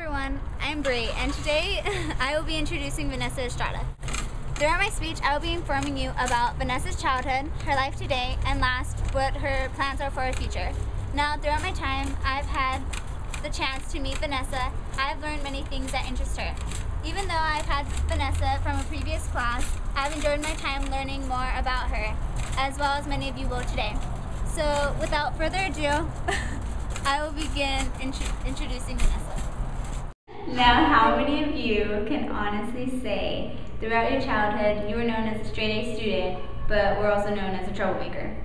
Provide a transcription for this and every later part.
everyone, I'm Brie, and today I will be introducing Vanessa Estrada. Throughout my speech, I will be informing you about Vanessa's childhood, her life today, and last, what her plans are for her future. Now, throughout my time, I've had the chance to meet Vanessa. I've learned many things that interest her. Even though I've had Vanessa from a previous class, I've enjoyed my time learning more about her, as well as many of you will today. So, without further ado, I will begin introducing Vanessa. Now, how many of you can honestly say throughout your childhood you were known as a straight-A student, but were also known as a troublemaker?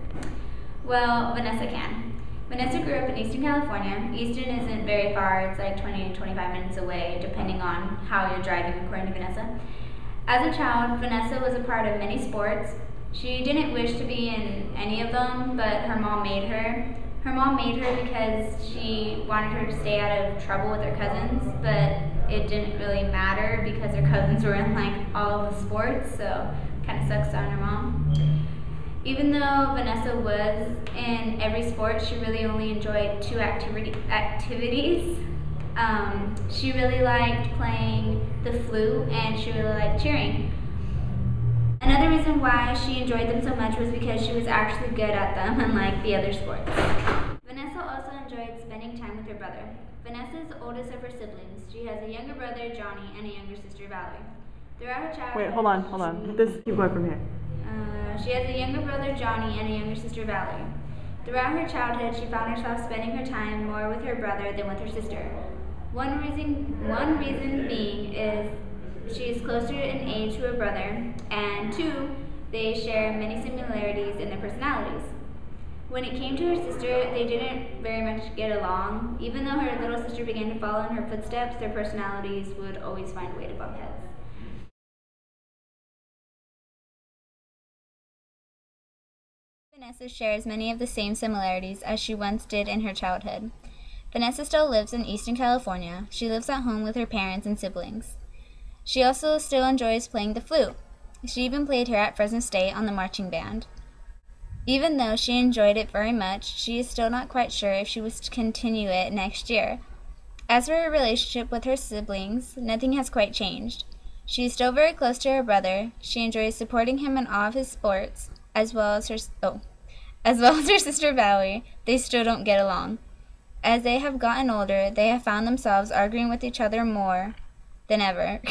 Well, Vanessa can. Vanessa grew up in Eastern California. Eastern isn't very far, it's like 20 to 25 minutes away, depending on how you're driving, according to Vanessa. As a child, Vanessa was a part of many sports. She didn't wish to be in any of them, but her mom made her. Her mom made her because she wanted her to stay out of trouble with her cousins, but it didn't really matter because her cousins were in like all of the sports, so kind of sucks on her mom. Even though Vanessa was in every sport, she really only enjoyed two activities. She really liked playing the flute and she really liked cheering. Another reason why she enjoyed them so much was because she was actually good at them, unlike the other sports. Vanessa also enjoyed spending time with her brother. Vanessa's oldest of her siblings. She has a younger brother, Johnny, and a younger sister, Valerie. Throughout her childhood... Wait, hold on. Keep going from here. She has a younger brother, Johnny, and a younger sister, Valerie. Throughout her childhood, she found herself spending her time more with her brother than with her sister. One reason being is she is closer in age to her brother, and two, they share many similarities in their personalities. When it came to her sister, they didn't very much get along. Even though her little sister began to follow in her footsteps, their personalities would always find a way to bump heads. Vanessa shares many of the same similarities as she once did in her childhood. Vanessa still lives in Eastern California. She lives at home with her parents and siblings. She also still enjoys playing the flute. She even played here at Fresno State on the marching band. Even though she enjoyed it very much, she is still not quite sure if she was to continue it next year. As for her relationship with her siblings, nothing has quite changed. She is still very close to her brother. She enjoys supporting him in all of his sports, as well as her sister Valerie. They still don't get along. As they have gotten older, they have found themselves arguing with each other more than ever.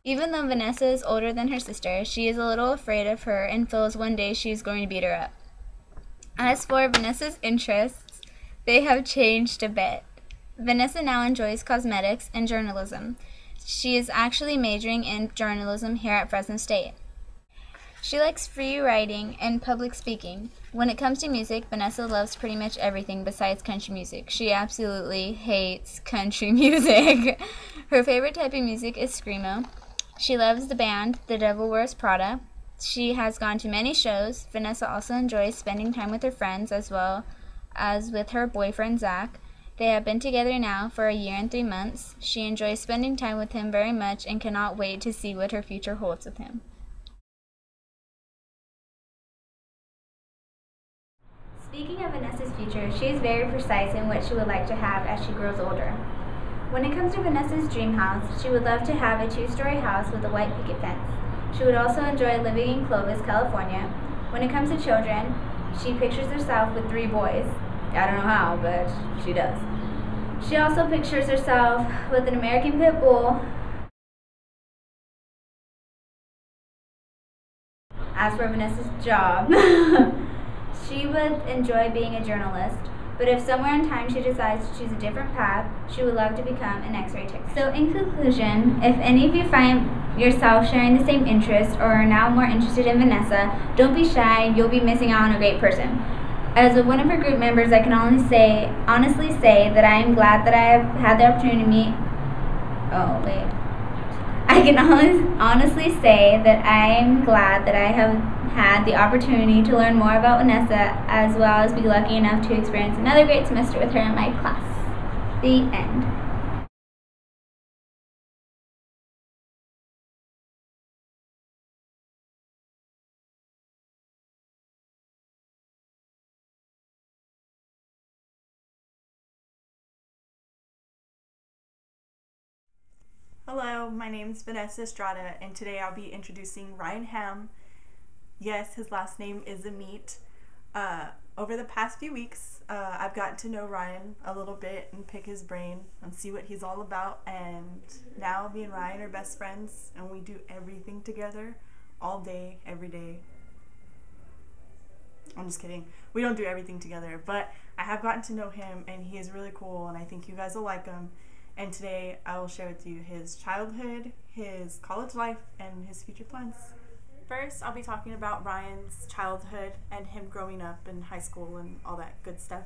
Even though Vanessa is older than her sister, she is a little afraid of her and feels one day she is going to beat her up. As for Vanessa's interests, they have changed a bit. Vanessa now enjoys cosmetics and journalism. She is actually majoring in journalism here at Fresno State. She likes free writing and public speaking. When it comes to music, Vanessa loves pretty much everything besides country music. She absolutely hates country music. Her favorite type of music is screamo. She loves the band The Devil Wears Prada. She has gone to many shows. Vanessa also enjoys spending time with her friends as well as with her boyfriend, Zach. They have been together now for 1 year and 3 months. She enjoys spending time with him very much and cannot wait to see what her future holds with him. Speaking of Vanessa's future, she is very precise in what she would like to have as she grows older. When it comes to Vanessa's dream house, she would love to have a 2-story house with a white picket fence. She would also enjoy living in Clovis, California. When it comes to children, she pictures herself with 3 boys. I don't know how, but she does. She also pictures herself with an American Pit Bull. As for Vanessa's job, she would enjoy being a journalist, but if somewhere in time she decides to choose a different path, she would love to become an X-ray technician. So in conclusion, if any of you find yourself sharing the same interests or are now more interested in Vanessa, don't be shy, you'll be missing out on a great person. As one of her group members, I can honestly say that I am glad that I have had the opportunity to meet... I can honestly say that I am glad that I have had the opportunity to learn more about Vanessa, as well as be lucky enough to experience another great semester with her in my class. The end. Hello, my name is Vanessa Estrada, and today I'll be introducing Ryan Ham. Yes, his last name is Amit. Over the past few weeks, I've gotten to know Ryan a little bit and pick his brain and see what he's all about, and now me and Ryan are best friends, and we do everything together, all day, every day. I'm just kidding. We don't do everything together, but I have gotten to know him, and he is really cool, and I think you guys will like him. And today I will share with you his childhood, his college life, and his future plans. First, I'll be talking about Ryan's childhood and him growing up in high school and all that good stuff.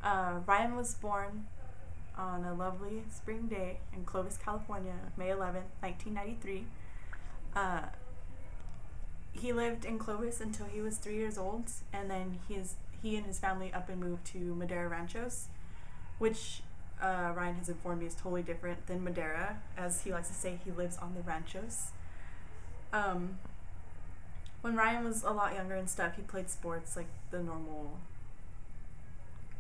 Ryan was born on a lovely spring day in Clovis, California, May 11th, 1993. He lived in Clovis until he was 3 years old, and then he and his family up and moved to Madera Ranchos, which Ryan has informed me is totally different than Madera. As he likes to say, he lives on the ranchos. When Ryan was a lot younger and stuff, he played sports like the normal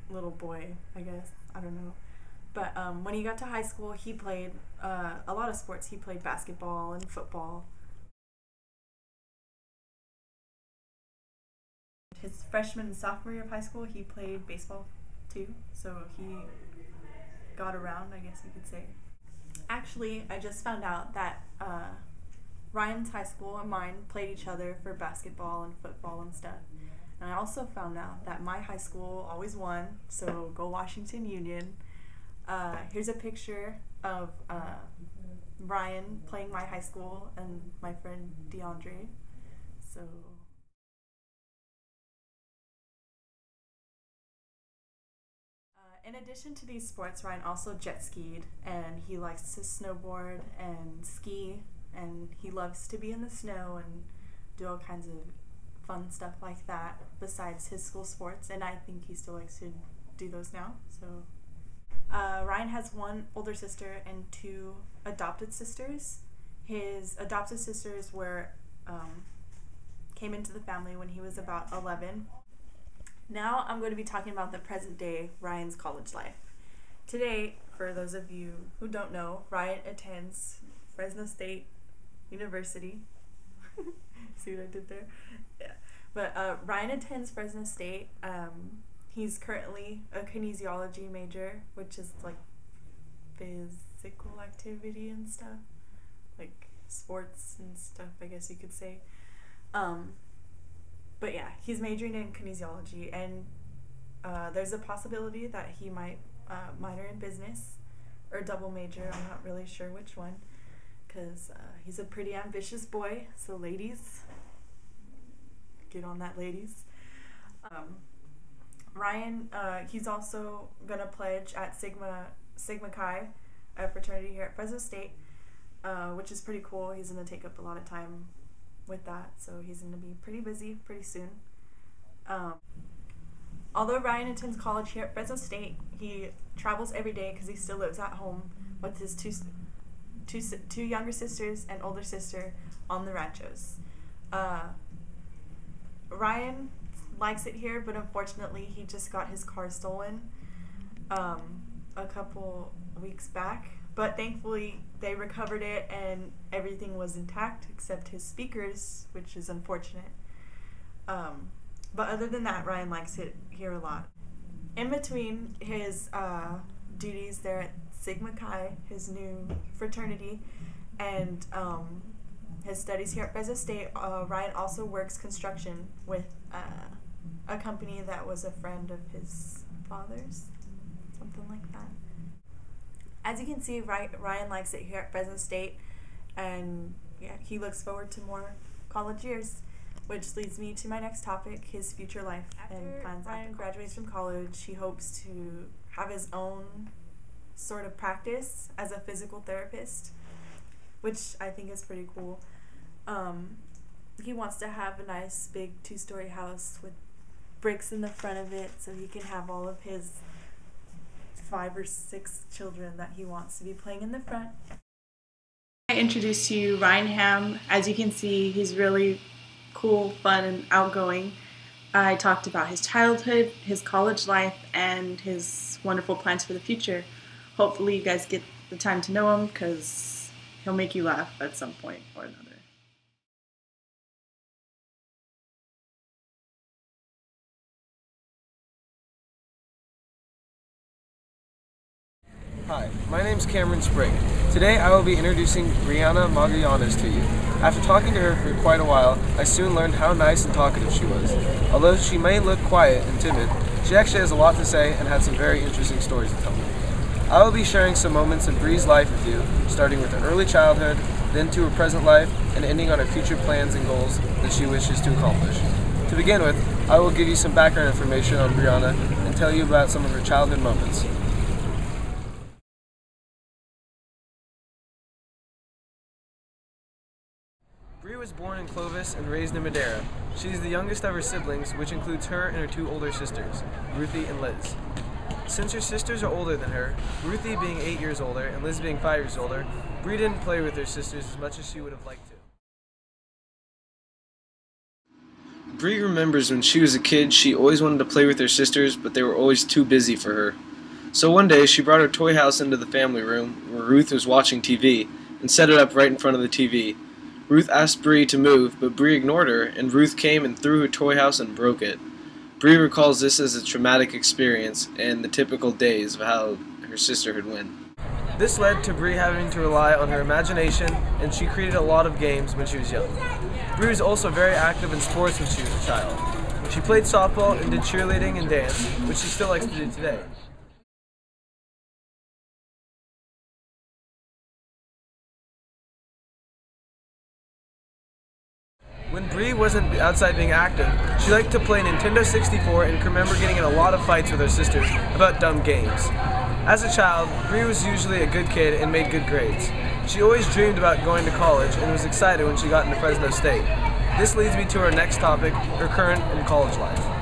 little boy, I guess. I don't know. But when he got to high school, he played a lot of sports. He played basketball and football. His freshman and sophomore year of high school, he played baseball too, so he got around, I guess you could say. Actually, I just found out that Ryan's high school and mine played each other for basketball and football and stuff. And I also found out that my high school always won, so go Washington Union. Here's a picture of Ryan playing my high school and my friend DeAndre. So in addition to these sports, Ryan also jet skied, and he likes to snowboard and ski, and he loves to be in the snow and do all kinds of fun stuff like that besides his school sports, and I think he still likes to do those now. So Ryan has one older sister and two adopted sisters. His adopted sisters came into the family when he was about 11. Now I'm going to be talking about the present day Ryan's college life. Today, for those of you who don't know, Ryan attends Fresno State University. See what I did there? Yeah. But Ryan attends Fresno State. He's currently a kinesiology major, which is like physical activity and stuff, like sports and stuff, I guess you could say. But yeah, he's majoring in kinesiology, and there's a possibility that he might minor in business or double major. I'm not really sure which one, because he's a pretty ambitious boy. So ladies, get on that, ladies. Ryan, he's also gonna pledge at Sigma Chi, a fraternity here at Fresno State, which is pretty cool. He's gonna take up a lot of time with that, so he's going to be pretty busy pretty soon. Although Ryan attends college here at Fresno State, he travels every day because he still lives at home with his two younger sisters and older sister on the ranchos. Ryan likes it here, but unfortunately he just got his car stolen a couple weeks back. But thankfully, they recovered it and everything was intact except his speakers, which is unfortunate. But other than that, Ryan likes it here a lot. In between his duties there at Sigma Chi, his new fraternity, and his studies here at Fresno State, Ryan also works construction with a company that was a friend of his father's, something like that. As you can see, Ryan likes it here at Fresno State, and yeah, he looks forward to more college years, which leads me to my next topic, his future life and plans. Ryan graduates from college. He hopes to have his own sort of practice as a physical therapist, which I think is pretty cool. He wants to have a nice big 2-story house with bricks in the front of it, so he can have all of his 5 or 6 children that he wants to be playing in the front. I introduce you Ryan Ham. As you can see, he's really cool, fun, and outgoing. I talked about his childhood, his college life, and his wonderful plans for the future. Hopefully you guys get the time to know him, because he'll make you laugh at some point or another. Hi, my name is Cameron Spring. Today I will be introducing Brianna Magallanes to you. After talking to her for quite a while, I soon learned how nice and talkative she was. Although she may look quiet and timid, she actually has a lot to say and had some very interesting stories to tell me. I will be sharing some moments in Bri's life with you, starting with her early childhood, then to her present life, and ending on her future plans and goals that she wishes to accomplish. To begin with, I will give you some background information on Brianna and tell you about some of her childhood moments. Bri was born in Clovis and raised in Madeira. She is the youngest of her siblings, which includes her and her two older sisters, Ruthie and Liz. Since her sisters are older than her, Ruthie being 8 years older and Liz being 5 years older, Bri didn't play with her sisters as much as she would have liked to. Bri remembers when she was a kid, she always wanted to play with her sisters, but they were always too busy for her. So one day, she brought her toy house into the family room, where Ruth was watching TV, and set it up right in front of the TV. Ruth asked Bri to move, but Bri ignored her, and Ruth came and threw her toy house and broke it. Bri recalls this as a traumatic experience and the typical days of how her sisterhood went. This led to Bri having to rely on her imagination, and she created a lot of games when she was young. Bri was also very active in sports when she was a child. She played softball and did cheerleading and dance, which she still likes to do today. When Bri wasn't outside being active, she liked to play Nintendo 64 and can remember getting in a lot of fights with her sisters about dumb games. As a child, Bri was usually a good kid and made good grades. She always dreamed about going to college and was excited when she got into Fresno State. This leads me to our next topic, her current and college life.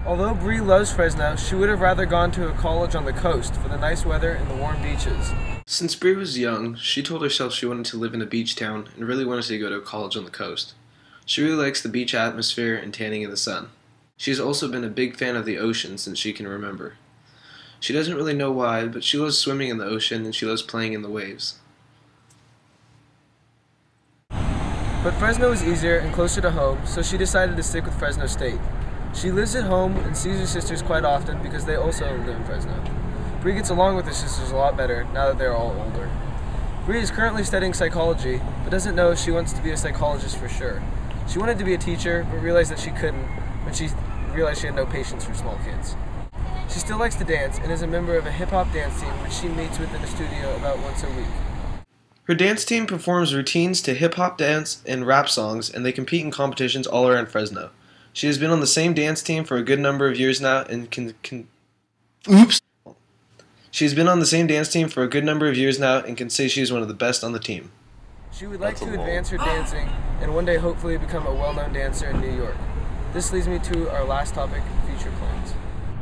Although Bri loves Fresno, she would have rather gone to a college on the coast for the nice weather and the warm beaches. Since Bri was young, she told herself she wanted to live in a beach town and really wanted to go to a college on the coast. She really likes the beach atmosphere and tanning in the sun. She has also been a big fan of the ocean since she can remember. She doesn't really know why, but she loves swimming in the ocean and she loves playing in the waves. But Fresno is easier and closer to home, so she decided to stick with Fresno State. She lives at home and sees her sisters quite often because they also live in Fresno. Bri gets along with her sisters a lot better now that they're all older. Bri is currently studying psychology, but doesn't know if she wants to be a psychologist for sure. She wanted to be a teacher, but realized that she couldn't when she realized she had no patience for small kids. She still likes to dance and is a member of a hip-hop dance team which she meets with in the studio about once a week. Her dance team performs routines to hip-hop dance and rap songs, and they compete in competitions all around Fresno. She has been on the same dance team for a good number of years now and She's been on the same dance team for a good number of years now and can say she is one of the best on the team. She would like to advance her dancing and one day hopefully become a well-known dancer in New York. This leads me to our last topic, future plans.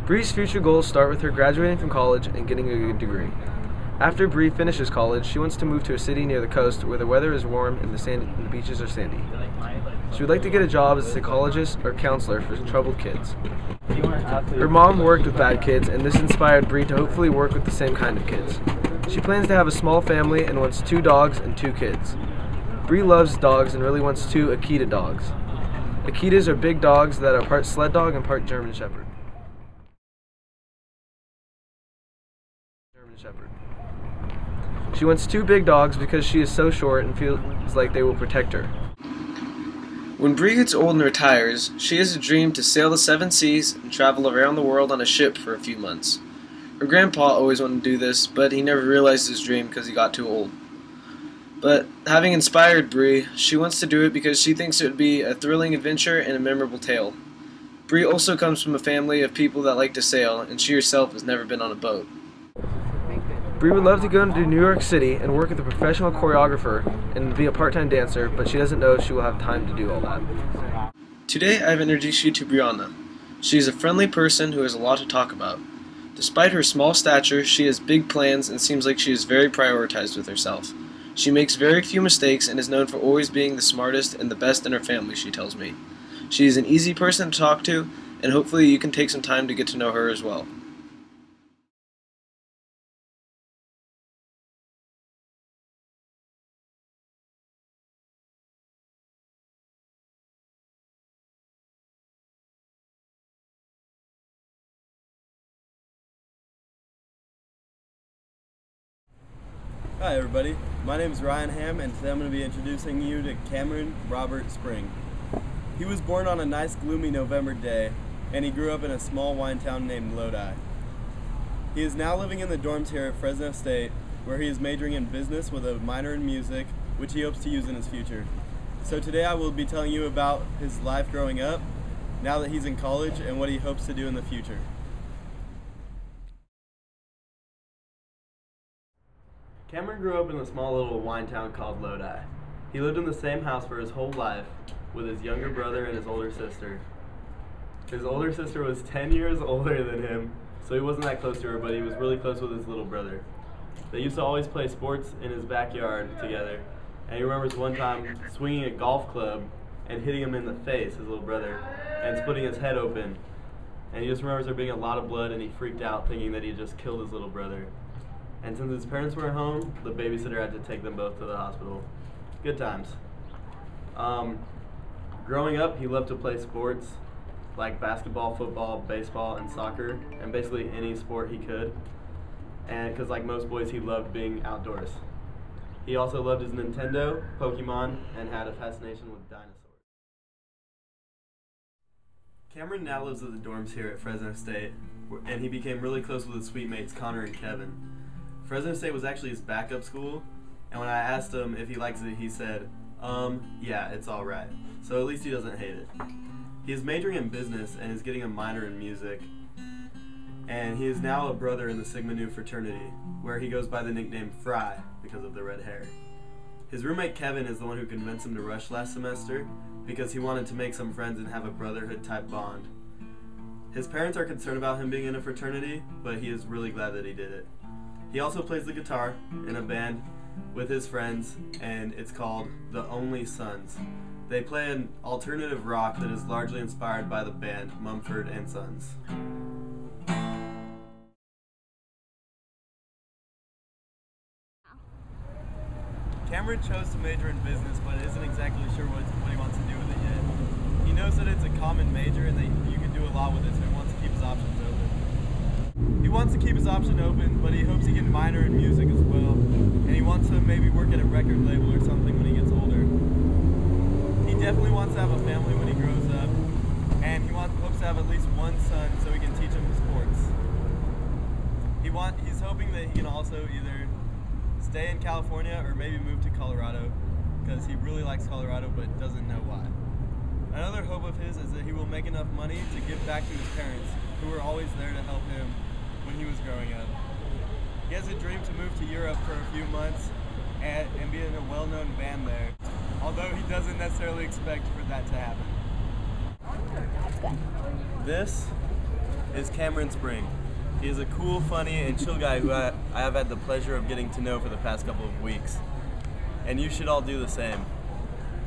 Bri's future goals start with her graduating from college and getting a good degree. After Bri finishes college, she wants to move to a city near the coast where the weather is warm and the beaches are sandy. She would like to get a job as a psychologist or counselor for troubled kids. Her mom worked with bad kids, and this inspired Bri to hopefully work with the same kind of kids. She plans to have a small family and wants 2 dogs and 2 kids. Bri loves dogs and really wants 2 Akita dogs. Akitas are big dogs that are part sled dog and part German Shepherd. She wants 2 big dogs because she is so short and feels like they will protect her. When Bri gets old and retires, she has a dream to sail the 7 seas and travel around the world on a ship for a few months. Her grandpa always wanted to do this, but he never realized his dream because he got too old. But having inspired Bri, she wants to do it because she thinks it would be a thrilling adventure and a memorable tale. Bri also comes from a family of people that like to sail, and she herself has never been on a boat. Bri would love to go to New York City and work with a professional choreographer and be a part-time dancer, but she doesn't know if she will have time to do all that. Today I've introduced you to Brianna. She is a friendly person who has a lot to talk about. Despite her small stature, she has big plans and seems like she is very prioritized with herself. She makes very few mistakes and is known for always being the smartest and the best in her family, she tells me. She is an easy person to talk to, and hopefully you can take some time to get to know her as well. Hi everybody, my name is Ryan Ham and today I'm going to be introducing you to Cameron Robert Spring. He was born on a nice gloomy November day and he grew up in a small wine town named Lodi. He is now living in the dorms here at Fresno State where he is majoring in business with a minor in music which he hopes to use in his future. So today I will be telling you about his life growing up, now that he's in college, and what he hopes to do in the future. Cameron grew up in a small little wine town called Lodi. He lived in the same house for his whole life with his younger brother and his older sister. His older sister was 10 years older than him, so he wasn't that close to her, but he was really close with his little brother. They used to always play sports in his backyard together, and he remembers one time swinging a golf club and hitting him in the face, his little brother, and splitting his head open. And he just remembers there being a lot of blood, and he freaked out thinking that he just killed his little brother. And since his parents were home, the babysitter had to take them both to the hospital. Good times. Growing up, he loved to play sports like basketball, football, baseball, and soccer, and basically any sport he could. And because like most boys, he loved being outdoors. He also loved his Nintendo, Pokemon, and had a fascination with dinosaurs. Cameron now lives at the dorms here at Fresno State, and he became really close with his suite mates Connor and Kevin. Fresno State was actually his backup school, and when I asked him if he likes it, he said, yeah, it's alright. So at least he doesn't hate it. He is majoring in business and is getting a minor in music, and he is now a brother in the Sigma Nu fraternity, where he goes by the nickname Fry because of the red hair. His roommate Kevin is the one who convinced him to rush last semester because he wanted to make some friends and have a brotherhood type bond. His parents are concerned about him being in a fraternity, but he is really glad that he did it. He also plays the guitar in a band with his friends, and it's called The Only Sons. They play an alternative rock that is largely inspired by the band Mumford & Sons. Cameron chose to major in business, but isn't exactly sure what he wants to do with it yet. He knows that it's a common major and that you can do a lot with it, so he wants to keep his options open. He wants to keep his option open, but he hopes he can minor in music as well, and he wants to maybe work at a record label or something when he gets older. He definitely wants to have a family when he grows up, and he hopes to have at least one son so he can teach him sports. He's hoping that he can also either stay in California or maybe move to Colorado, because he really likes Colorado but doesn't know why. Another hope of his is that he will make enough money to give back to his parents, who were always there to help him when he was growing up. He has a dream to move to Europe for a few months and be in a well-known band there, although he doesn't necessarily expect for that to happen. This is Cameron Spring. He is a cool, funny, and chill guy who I have had the pleasure of getting to know for the past couple of weeks. And you should all do the same.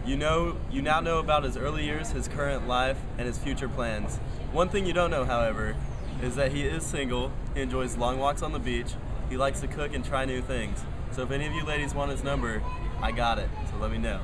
You now know about his early years, his current life, and his future plans. One thing you don't know, however, is that he is single, he enjoys long walks on the beach, he likes to cook and try new things. So if any of you ladies want his number, I got it, so let me know.